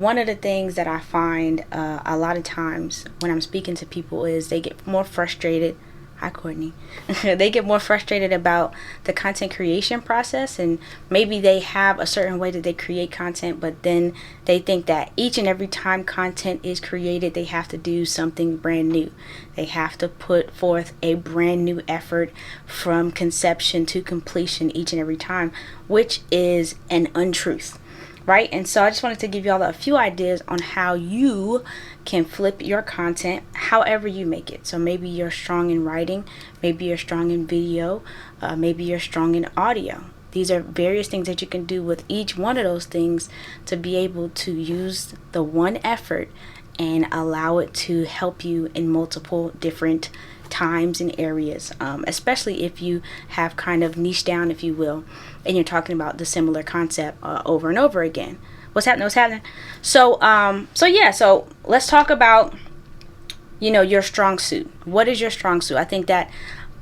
One of the things that I find a lot of times when I'm speaking to people is they get more frustrated. Hi, Courtney. They get more frustrated about the content creation process, and maybe they have a certain way that they create content, but then they think that each and every time content is created, they have to do something brand new. They have to put forth a brand new effort from conception to completion each and every time, which is an untruth. Right? And so I just wanted to give y'all a few ideas on how you can flip your content however you make it. So maybe you're strong in writing, maybe you're strong in video, maybe you're strong in audio. These are various things that you can do with each one of those things to be able to use the one effort and allow it to help you in multiple different times and areas, especially if you have kind of niche down, if you will, and you're talking about the similar concept over and over again. What's happening? What's happening? So let's talk about, your strong suit. What is your strong suit? I think that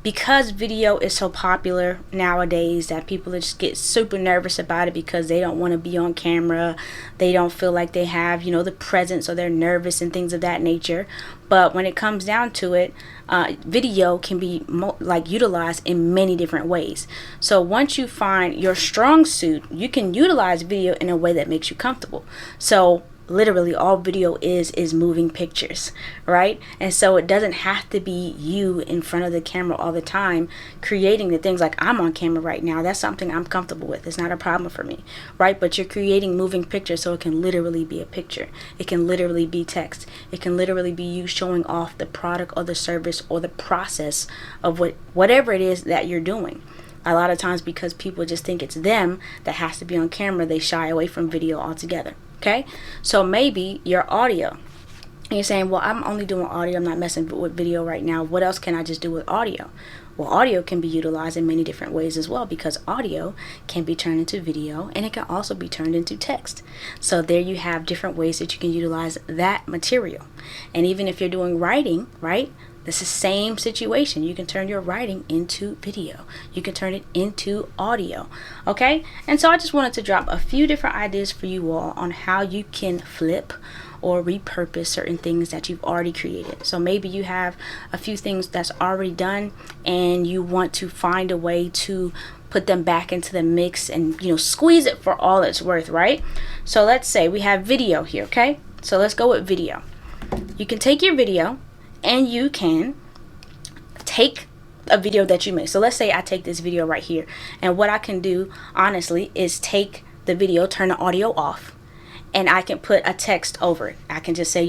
because video is so popular nowadays that people just get super nervous about it because they don't want to be on camera. They don't feel like they have, the presence, or they're nervous and things of that nature. But when it comes down to it, video can be utilized in many different ways. So once you find your strong suit, you can utilize video in a way that makes you comfortable. So literally all video is moving pictures, right? And so it doesn't have to be you in front of the camera all the time creating the things like I'm on camera right now. That's something I'm comfortable with. It's not a problem for me, right? But you're creating moving pictures, so it can literally be a picture. It can literally be text. It can literally be you showing off the product or the service or the process of whatever it is that you're doing. A lot of times, because people just think it's them that has to be on camera, they shy away from video altogether. Okay, so maybe your audio, and you're saying, well, I'm only doing audio, I'm not messing with video right now. What else can I just do with audio? Well, audio can be utilized in many different ways as well, because audio can be turned into video and it can also be turned into text. So there you have different ways that you can utilize that material. And even if you're doing writing, right? It's the same situation. You can turn your writing into video. You can turn it into audio. Okay? And so I just wanted to drop a few different ideas for you all on how you can flip or repurpose certain things that you've already created. So maybe you have a few things that's already done and you want to find a way to put them back into the mix and squeeze it for all it's worth, right? So let's say we have video here, okay? So let's go with video. You can take your video and you can take a video that you made. So let's say I take this video right here, and what I can do honestly is take the video, turn the audio off, and I can put a text over it. I can just say,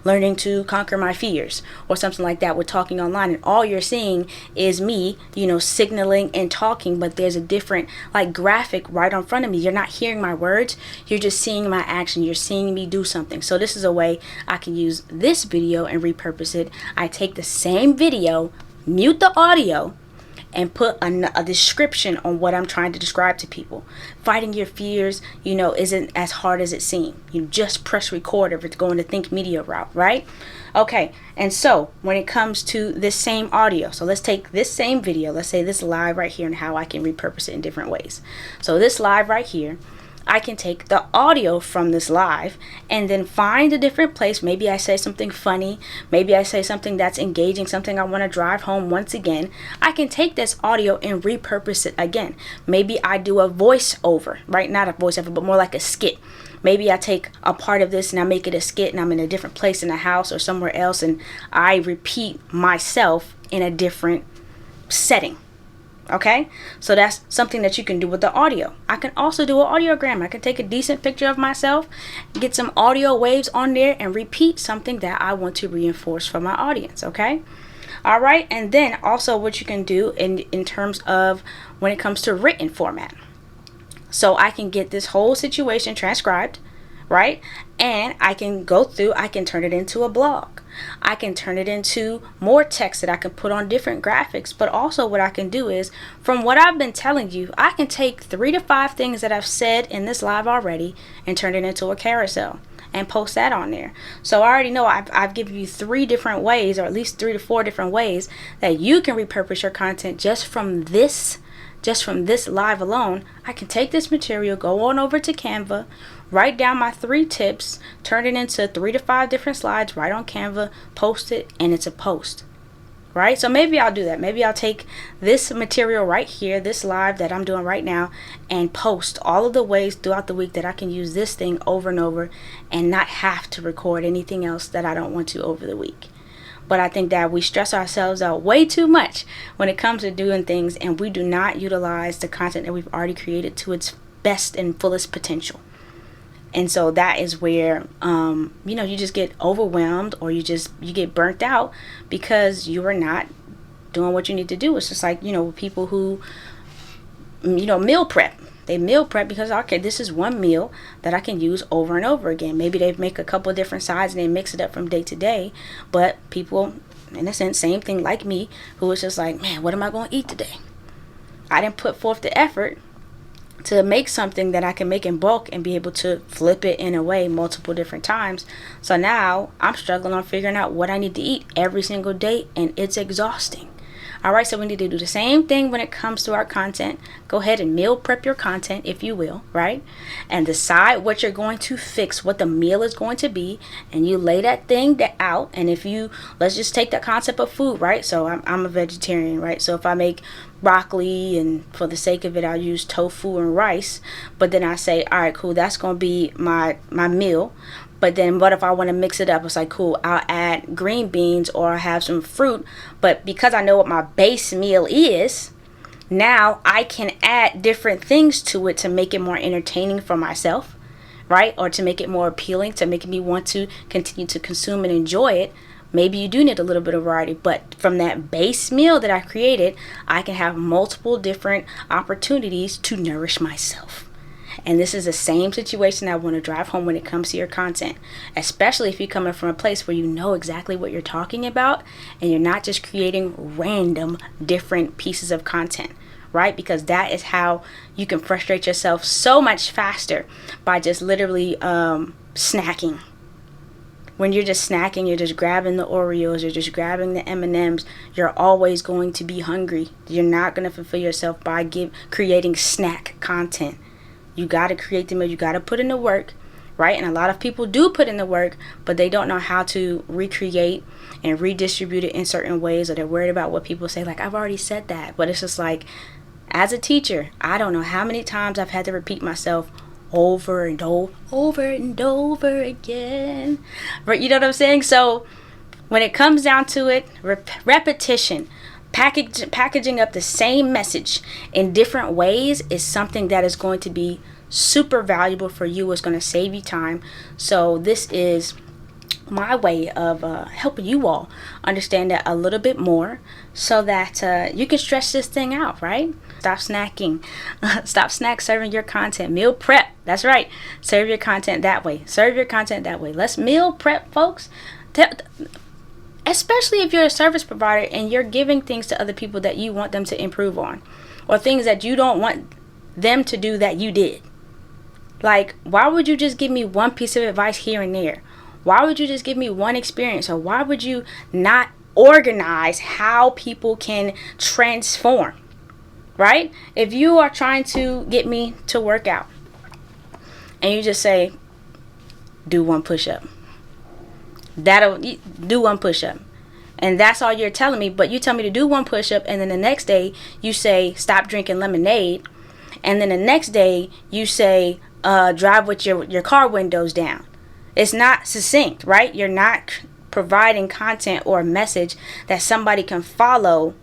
learning to conquer my fears or something like that. We're talking online, and all you're seeing is me, signaling and talking, but there's a different graphic right in front of me. You're not hearing my words. You're just seeing my action. You're seeing me do something. So this is a way I can use this video and repurpose it. I take the same video, mute the audio, and put a description on what I'm trying to describe to people. Fighting your fears, isn't as hard as it seems. You just press record if it's going to think media route, right? Okay, and so when it comes to this same audio, so let's take this same video, let's say this live right here, and how I can repurpose it in different ways. So this live right here, I can take the audio from this live and then find a different place. Maybe I say something funny. Maybe I say something that's engaging, something I want to drive home once again. I can take this audio and repurpose it again. Maybe I do a voiceover, right? Not a voiceover, but more like a skit. Maybe I take a part of this and I make it a skit, and I'm in a different place in the house or somewhere else, and I repeat myself in a different setting. Okay, so that's something that you can do with the audio. I can also do an audiogram. I can take a decent picture of myself, get some audio waves on there, and repeat something that I want to reinforce for my audience. Okay, all right. And then also what you can do in terms of when it comes to written format. So I can get this whole situation transcribed, right? And I can go through, I can turn it into a blog. I can turn it into more text that I can put on different graphics. But also what I can do is, from what I've been telling you, I can take 3 to 5 things that I've said in this live already and turn it into a carousel and post that on there. So I already know I've given you 3 different ways, or at least 3 to 4 different ways that you can repurpose your content just from this live alone. I can take this material, go on over to Canva, write down my 3 tips, turn it into 3 to 5 different slides, write on Canva, post it, and it's a post. Right? So maybe I'll do that. Maybe I'll take this material right here, this live that I'm doing right now, and post all of the ways throughout the week that I can use this thing over and over and not have to record anything else that I don't want to over the week. But I think that we stress ourselves out way too much when it comes to doing things, and we do not utilize the content that we've already created to its best and fullest potential. And so that is where, you just get overwhelmed, or you get burnt out because you are not doing what you need to do. It's just like, people who, meal prep. They meal prep because, okay, this is one meal that I can use over and over again. Maybe they make a couple of different sides and they mix it up from day to day. But people, in a sense, same thing like me, who is just like, man, what am I going to eat today? I didn't put forth the effort to make something that I can make in bulk and be able to flip it in a way multiple different times. So now I'm struggling on figuring out what I need to eat every single day, and it's exhausting. All right, so we need to do the same thing when it comes to our content. Go ahead and meal prep your content, if you will, right? And decide what you're going to fix, what the meal is going to be, and you lay that thing out. And let's just take the concept of food, right? So I'm a vegetarian, right? So if I make broccoli, and for the sake of it, I'll use tofu and rice, but then I say, all right, cool, that's going to be my meal. But then what if I want to mix it up? It's like, cool, I'll add green beans or I'll have some fruit. But because I know what my base meal is, now I can add different things to it to make it more entertaining for myself, right? Or to make it more appealing, to make me want to continue to consume and enjoy it. Maybe you do need a little bit of variety, but from that base meal that I created, I can have multiple different opportunities to nourish myself. And this is the same situation I want to drive home when it comes to your content, especially if you're coming from a place where you know exactly what you're talking about and you're not just creating random different pieces of content, right? Because that is how you can frustrate yourself so much faster, by just literally snacking. When you're just snacking, you're just grabbing the Oreos, you're just grabbing the M&Ms, you're always going to be hungry. You're not going to fulfill yourself by creating snack content. You got to create the meal. You got to put in the work, right? And a lot of people do put in the work, but they don't know how to recreate and redistribute it in certain ways, or they're worried about what people say. Like, I've already said that. But it's just like, as a teacher, I don't know how many times I've had to repeat myself over and over again. Right? You know what I'm saying? So when it comes down to it, repetition, packaging up the same message in different ways is something that is going to be super valuable for you. It's going to save you time. So this is my way of helping you all understand that a little bit more, so that you can stretch this thing out, right? Stop snacking. Stop serving your content. Meal prep. That's right. Serve your content that way. Serve your content that way. Let's meal prep, folks. Especially if you're a service provider and you're giving things to other people that you want them to improve on, or things that you don't want them to do that you did. Like, why would you just give me one piece of advice here and there? Why would you just give me one experience? Or why would you not organize how people can transform, right? If you are trying to get me to work out and you just say, do one push-up. Do one push-up. And that's all you're telling me. But you tell me to do one push-up, and then the next day you say, stop drinking lemonade. And then the next day you say, drive with your car windows down. It's not succinct, right? You're not providing content or a message that somebody can follow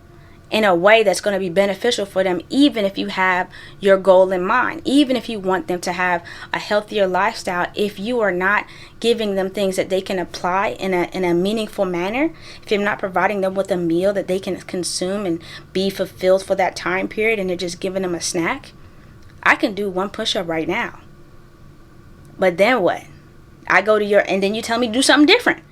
in a way that's going to be beneficial for them, even if you have your goal in mind, even if you want them to have a healthier lifestyle. If you are not giving them things that they can apply in a meaningful manner, if you're not providing them with a meal that they can consume and be fulfilled for that time period, and you're just giving them a snack, I can do one push-up right now. But then what? I go to and then you tell me to do something different.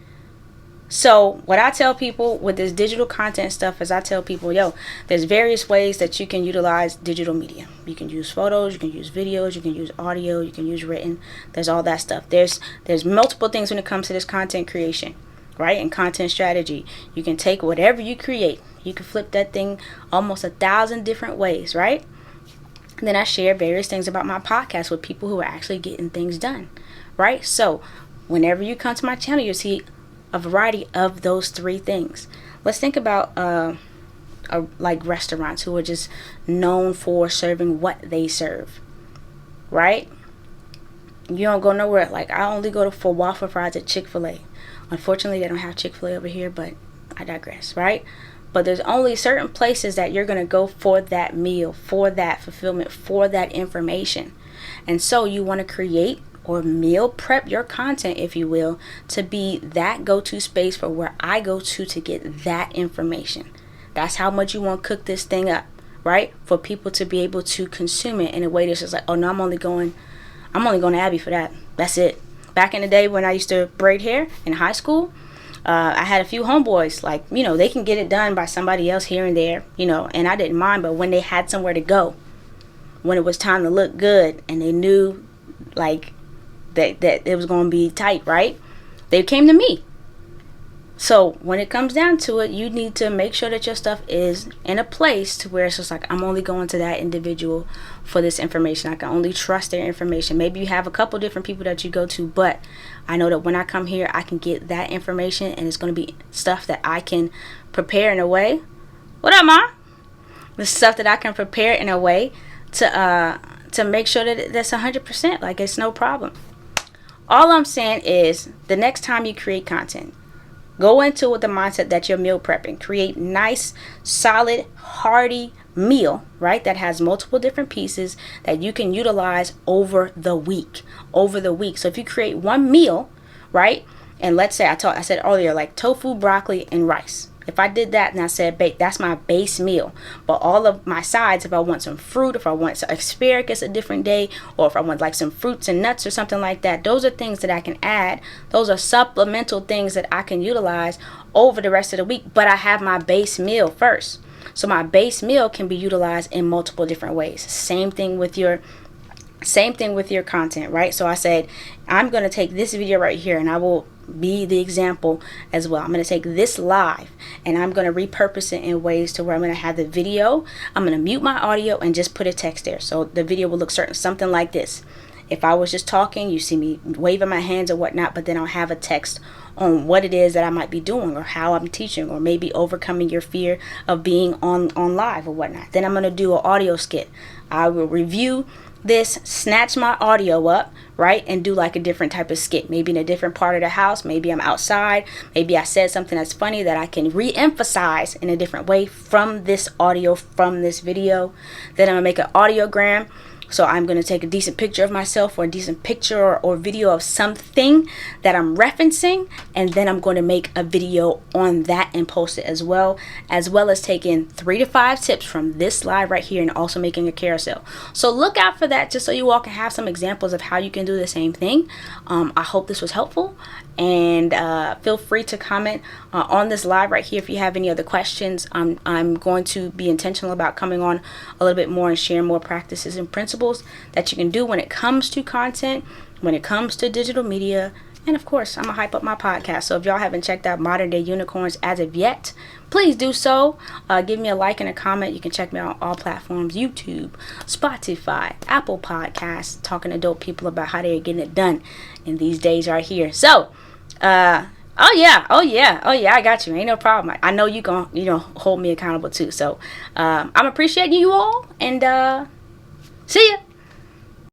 So what I tell people with this digital content stuff is, I tell people, there's various ways that you can utilize digital media. You can use photos, you can use videos, you can use audio, you can use written. There's all that stuff. There's multiple things when it comes to this content creation, right? And content strategy. You can take whatever you create, you can flip that thing almost 1,000 different ways, right? And then I share various things about my podcast with people who are actually getting things done, right? So whenever you come to my channel, you'll see a variety of those three things. Let's think about like restaurants who are just known for serving what they serve, right? You don't go nowhere. Like, I only go for waffle fries at Chick-fil-A. Unfortunately, they don't have Chick-fil-A over here, but I digress, right? But there's only certain places that you're going to go for that meal, for that fulfillment, for that information. And so you want to create or meal prep your content, if you will, to be that go-to space for where I go to get that information. That's how much you want to cook this thing up, right? For people to be able to consume it in a way that's just like, oh no, I'm only going to Abby for that. That's it. Back in the day when I used to braid hair in high school, I had a few homeboys, like, you know, they can get it done by somebody else here and there, you know, and I didn't mind. But when they had somewhere to go, when it was time to look good and they knew like that it was going to be tight, right? They came to me. So when it comes down to it, you need to make sure that your stuff is in a place to where it's just like, I'm only going to that individual for this information. I can only trust their information. Maybe you have a couple different people that you go to, but I know that when I come here, I can get that information, and it's going to be stuff that I can prepare in a way. What up, Ma? The stuff that I can prepare in a way to make sure that that's 100%. Like, it's no problem. All I'm saying is, the next time you create content, go into it with the mindset that you're meal prepping. Create nice, solid, hearty meal, right? That has multiple different pieces that you can utilize over the week. So if you create one meal, right? And let's say I said earlier, like tofu, broccoli, and rice. If I did that and I said bake, that's my base meal. But all of my sides, if I want some fruit, if I want some asparagus a different day, or if I want like some fruits and nuts or something like that, those are things that I can add. Those are supplemental things that I can utilize over the rest of the week. But I have my base meal first. So my base meal can be utilized in multiple different ways. Same thing with your content, right? So I said, I'm going to take this video right here, and I will be the example as well. I'm going to take this live and I'm going to repurpose it in ways to where I'm going to have the video, I'm going to mute my audio and just put a text there. So the video will look something like this. If I was just talking, you see me waving my hands or whatnot, but then I'll have a text on what it is that I might be doing, or how I'm teaching, or maybe overcoming your fear of being on live or whatnot. Then I'm going to do an audio skit. I will review this, snatch my audio up, right, and do like a different type of skit, maybe in a different part of the house. Maybe I'm outside, maybe I said something that's funny that I can re-emphasize in a different way from this audio, from this video. Then I'm gonna make an audiogram. So I'm going to take a decent picture of myself, or a decent picture or video of something that I'm referencing, and then I'm going to make a video on that and post it as well as taking 3 to 5 tips from this live right here, and also making a carousel. So look out for that, just so you all can have some examples of how you can do the same thing. I hope this was helpful, and feel free to comment on this live right here if you have any other questions. I'm going to be intentional about coming on a little bit more and sharing more practices and principles that you can do when it comes to content, when it comes to digital media, and of course, I'm gonna hype up my podcast. So if y'all haven't checked out Modern Day Unicorns as of yet, please do so. Give me a like and a comment. You can check me out on all platforms: YouTube, Spotify, Apple Podcasts, talking to dope people about how they're getting it done in these days right here. So oh yeah, I got you. Ain't no problem. I know you gonna hold me accountable too. So I'm appreciating you all, and see ya.